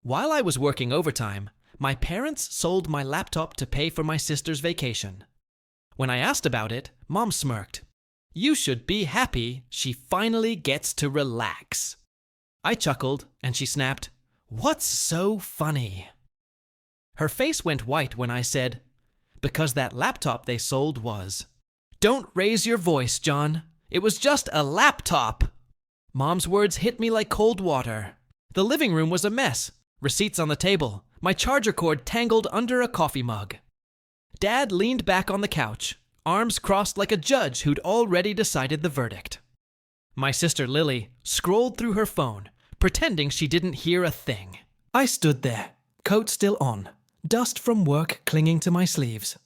While I was working overtime, my parents sold my laptop to pay for my sister's vacation. When I asked about it, Mom smirked. You should be happy she finally gets to relax. I chuckled, and she snapped, What's so funny? Her face went white when I said, Because that laptop they sold was. Don't raise your voice, John. It was just a laptop. Mom's words hit me like cold water. The living room was a mess. Receipts on the table. My charger cord tangled under a coffee mug. Dad leaned back on the couch, arms crossed like a judge who'd already decided the verdict. My sister Lily scrolled through her phone, pretending she didn't hear a thing. I stood there, coat still on, dust from work clinging to my sleeves.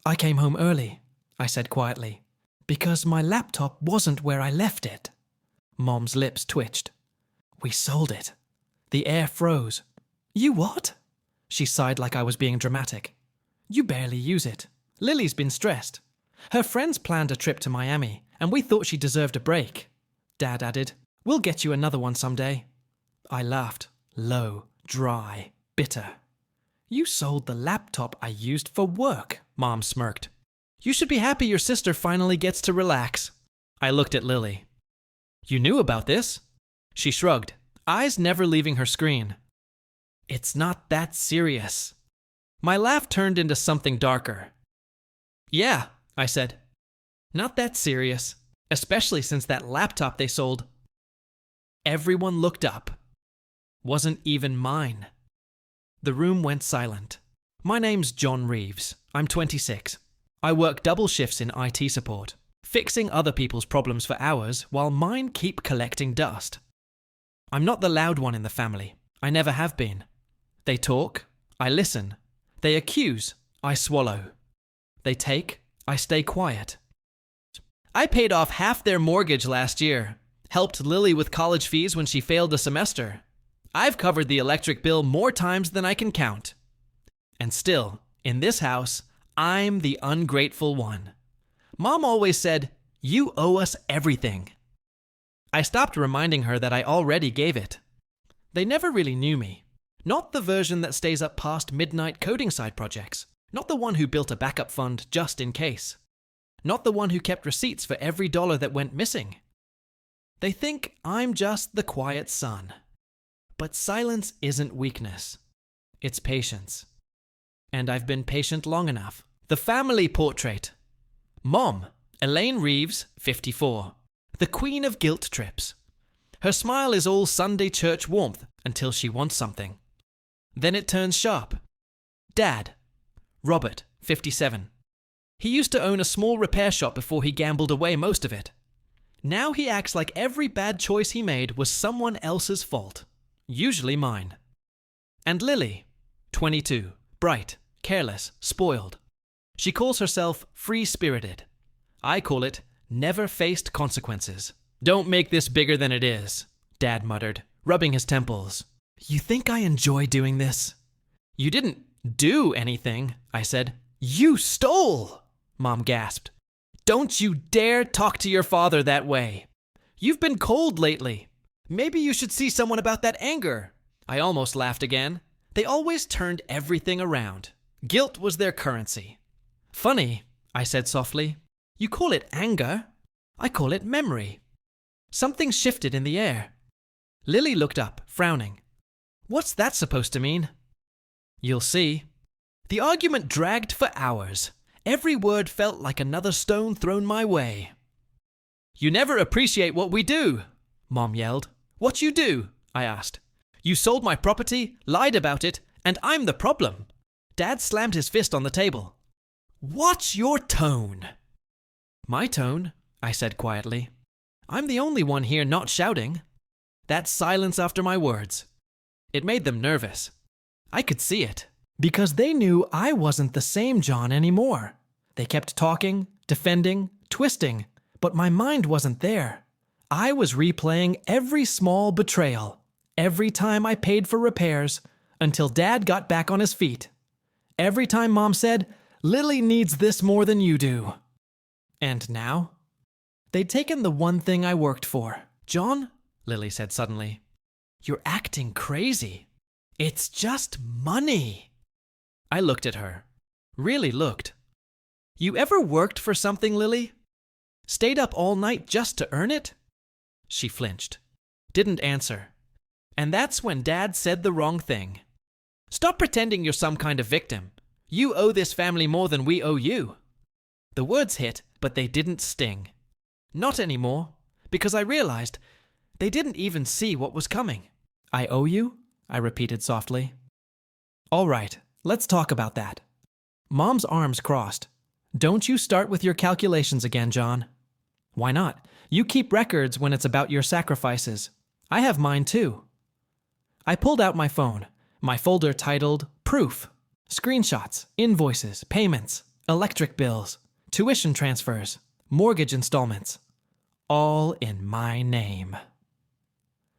I came home early, I said quietly, because my laptop wasn't where I left it. Mom's lips twitched. We sold it. The air froze. You what? She sighed like I was being dramatic. You barely use it. Lily's been stressed. Her friends planned a trip to Miami, and we thought she deserved a break. Dad added, We'll get you another one someday. I laughed, low, dry, bitter. You sold the laptop I used for work, Mom smirked. You should be happy your sister finally gets to relax. I looked at Lily. You knew about this? She shrugged, eyes never leaving her screen. It's not that serious. My laugh turned into something darker. Yeah, I said. Not that serious, especially since that laptop they sold. Everyone looked up. Wasn't even mine. The room went silent. My name's John Reeves. I'm 26. I work double shifts in IT support, fixing other people's problems for hours while mine keep collecting dust. I'm not the loud one in the family. I never have been. They talk, I listen. They accuse, I swallow. They take, I stay quiet. I paid off half their mortgage last year, helped Lily with college fees when she failed a semester. I've covered the electric bill more times than I can count. And still, in this house, I'm the ungrateful one. Mom always said, You owe us everything. I stopped reminding her that I already gave it. They never really knew me. Not the version that stays up past midnight coding side projects. Not the one who built a backup fund just in case. Not the one who kept receipts for every dollar that went missing. They think I'm just the quiet son. But silence isn't weakness. It's patience. And I've been patient long enough. The family portrait. Mom, Elaine Reeves, 54. The queen of guilt trips. Her smile is all Sunday church warmth until she wants something. Then it turns sharp. Dad, Robert, 57. He used to own a small repair shop before he gambled away most of it. Now he acts like every bad choice he made was someone else's fault, usually mine. And Lily, 22, bright, careless, spoiled. She calls herself free-spirited. I call it never faced consequences. Don't make this bigger than it is, Dad muttered, rubbing his temples. You think I enjoy doing this? You didn't do anything, I said. You stole, Mom gasped. Don't you dare talk to your father that way. You've been cold lately. Maybe you should see someone about that anger. I almost laughed again. They always turned everything around. Guilt was their currency. Funny, I said softly. You call it anger. I call it memory. Something shifted in the air. Lily looked up, frowning. What's that supposed to mean? You'll see. The argument dragged for hours. Every word felt like another stone thrown my way. You never appreciate what we do, Mom yelled. What you do? I asked. You sold my property, lied about it, and I'm the problem. Dad slammed his fist on the table. What's your tone? My tone, I said quietly. I'm the only one here not shouting. That silence after my words. It made them nervous. I could see it. Because they knew I wasn't the same John anymore. They kept talking, defending, twisting, but my mind wasn't there. I was replaying every small betrayal, every time I paid for repairs, until Dad got back on his feet. Every time Mom said, Lily needs this more than you do. And now? They'd taken the one thing I worked for. John, Lily said suddenly, you're acting crazy. It's just money. I looked at her. Really looked. You ever worked for something, Lily? Stayed up all night just to earn it? She flinched. Didn't answer. And that's when Dad said the wrong thing. Stop pretending you're some kind of victim. You owe this family more than we owe you. The words hit, but they didn't sting. Not anymore, because I realized they didn't even see what was coming. I owe you? I repeated softly. All right, let's talk about that. Mom's arms crossed. Don't you start with your calculations again, John. Why not? You keep records when it's about your sacrifices. I have mine too. I pulled out my phone, my folder titled Proof. Screenshots, invoices, payments, electric bills, tuition transfers, mortgage installments. All in my name.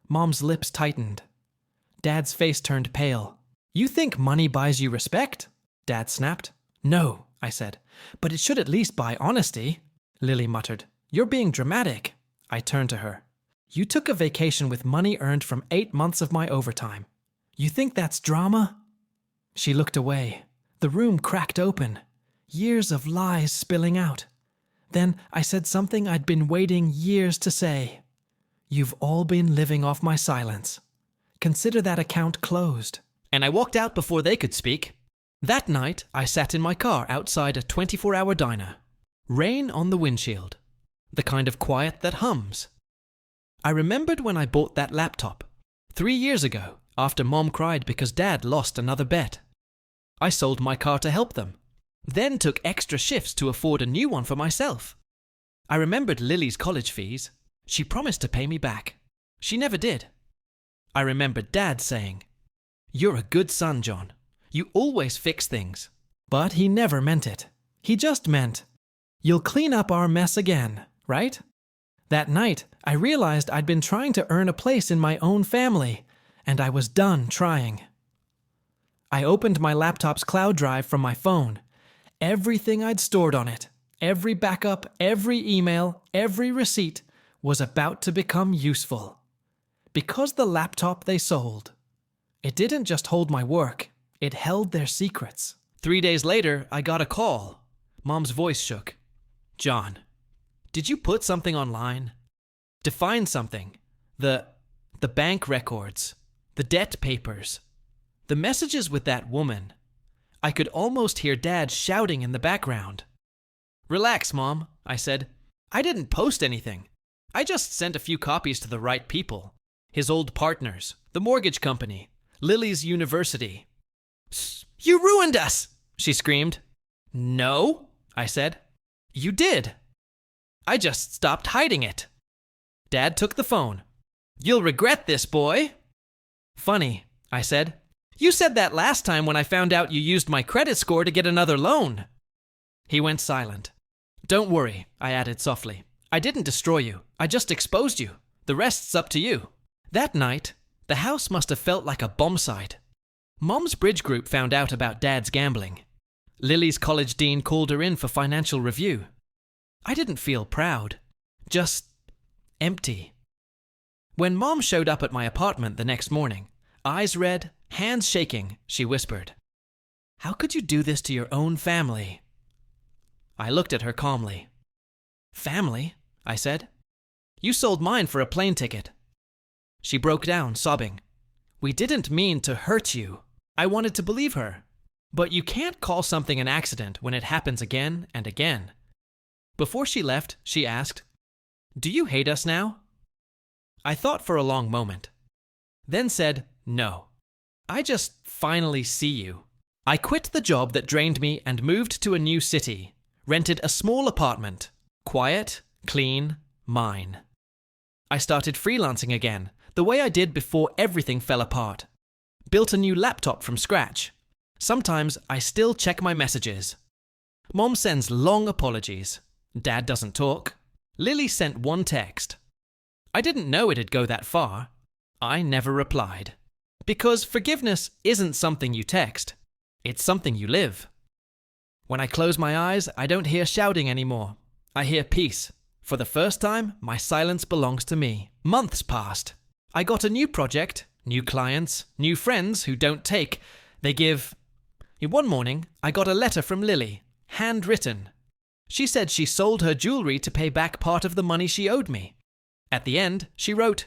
Mom's lips tightened. Dad's face turned pale. You think money buys you respect? Dad snapped. No, I said. But it should at least buy honesty. Lily muttered. You're being dramatic. I turned to her. You took a vacation with money earned from 8 months of my overtime. You think that's drama? She looked away. The room cracked open. Years of lies spilling out. Then I said something I'd been waiting years to say. You've all been living off my silence. Consider that account closed. And I walked out before they could speak. That night, I sat in my car outside a 24-hour diner. Rain on the windshield. The kind of quiet that hums. I remembered when I bought that laptop. 3 years ago, after Mom cried because Dad lost another bet. I sold my car to help them. Then took extra shifts to afford a new one for myself. I remembered Lily's college fees. She promised to pay me back. She never did. I remembered Dad saying, You're a good son, John. You always fix things. But he never meant it. He just meant, You'll clean up our mess again, right? That night, I realized I'd been trying to earn a place in my own family, and I was done trying. I opened my laptop's cloud drive from my phone. Everything I'd stored on it, every backup, every email, every receipt, was about to become useful. Because the laptop they sold. It didn't just hold my work, it held their secrets. 3 days later, I got a call. Mom's voice shook. John, did you put something online? Define something. The bank records. The debt papers. The messages with that woman. I could almost hear Dad shouting in the background. Relax, Mom, I said. I didn't post anything. I just sent a few copies to the right people. His old partners, the mortgage company, Lily's university. You ruined us, she screamed. No, I said. You did. I just stopped hiding it. Dad took the phone. You'll regret this, boy. Funny, I said. You said that last time when I found out you used my credit score to get another loan. He went silent. Don't worry, I added softly. I didn't destroy you. I just exposed you. The rest's up to you. That night, the house must have felt like a bomb site. Mom's bridge group found out about Dad's gambling. Lily's college dean called her in for financial review. I didn't feel proud. Just empty. When Mom showed up at my apartment the next morning, eyes red, hands shaking, she whispered, How could you do this to your own family? I looked at her calmly. Family? I said. You sold mine for a plane ticket. She broke down, sobbing. We didn't mean to hurt you. I wanted to believe her. But you can't call something an accident when it happens again and again. Before she left, she asked, Do you hate us now? I thought for a long moment. Then said, No. I just finally see you. I quit the job that drained me and moved to a new city. Rented a small apartment. Quiet, clean, mine. I started freelancing again, the way I did before everything fell apart. Built a new laptop from scratch. Sometimes I still check my messages. Mom sends long apologies. Dad doesn't talk. Lily sent one text. I didn't know it'd go that far. I never replied. Because forgiveness isn't something you text. It's something you live. When I close my eyes, I don't hear shouting anymore. I hear peace. For the first time, my silence belongs to me. Months passed. I got a new project, New clients, new friends who don't take. They give. One morning, I got a letter from Lily, handwritten. She said she sold her jewelry to pay back part of the money she owed me. At the end, she wrote,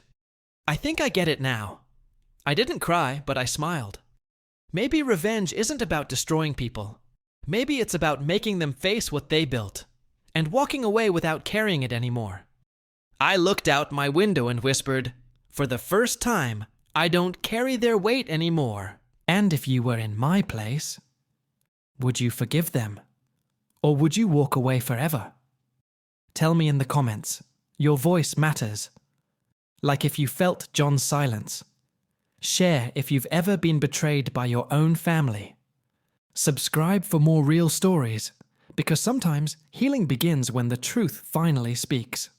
"I think I get it now." I didn't cry, but I smiled. Maybe revenge isn't about destroying people. Maybe it's about making them face what they built, and walking away without carrying it anymore. I looked out my window and whispered, "For the first time, I don't carry their weight anymore." And if you were in my place, would you forgive them? Or would you walk away forever? Tell me in the comments. Your voice matters. Like if you felt John's silence. Share if you've ever been betrayed by your own family. Subscribe for more real stories, because sometimes healing begins when the truth finally speaks.